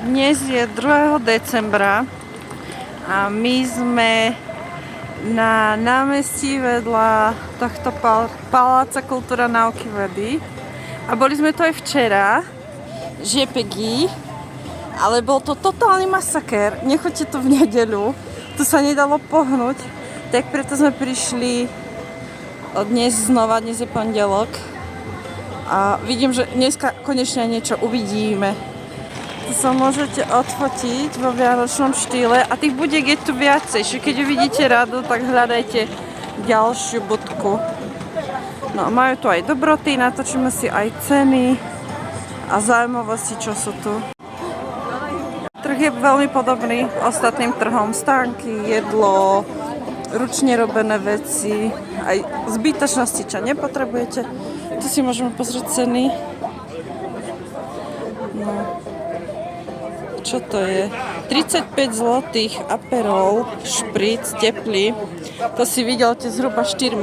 Dnes je 2. decembra a my sme na námestí vedľa tohto Paláca kultúra náuky vedy. A boli sme to aj včera, JPG, ale bol to totálny masakér. Nechoďte tu v nedeľu, tu sa nedalo pohnúť, tak preto sme prišli dnes znova, dnes je pondelok. A vidím, že dneska konečne niečo uvidíme. Tu sa môžete odfotiť vo vianočnom štýle a tých budiek je tu viacej. Keď uvidíte radu, tak hľadajte ďalšiu budku. No majú tu aj dobroty, natočíme si aj ceny a zaujímavosti, čo sú tu. Trh je veľmi podobný ostatným trhom. Stánky, jedlo, ručne robené veci, aj zbytočnosti, čo nepotrebujete. Tu si môžeme pozrieť ceny. No. Čo to je? 35 zlotých Aperol, špric, teplý. To si vidíte zhruba 4.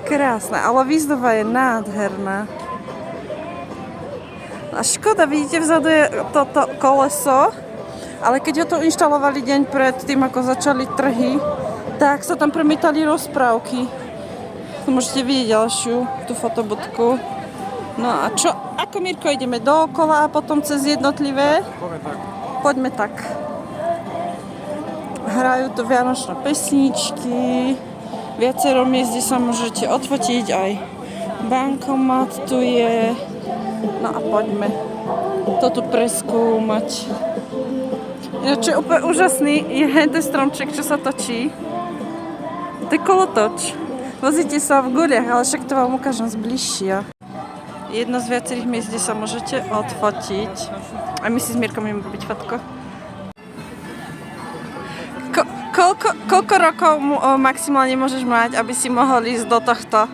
Krásne, ale výzdoba je nádherná. A škoda, vidíte, vzadu je toto koleso, ale keď ho to inštalovali deň pred tým, ako začali trhy, tak sa tam premietali rozprávky. Tu môžete vidieť ďalšiu, tú fotobudku. No a čo? Ako, Mirko, ideme dookola a potom cez jednotlivé? Poďme tak. Hrajú tu vianočné pesničky. Viacero miest, kde sa môžete odfotiť. Aj bankomat tu je. No a poďme to tu preskúmať. Čo je úplne úžasný, je ten stromček, čo sa točí. To je kolotoč. Vozíte sa v guliach, ale však to vám ukážem zbližšia. Jedno z viacerých miest, kde sa môžete odfotiť. A my si s Mirkom ideme robiť fotko. Koľko rokov maximálne môžeš mať, aby si mohol ísť do tohto?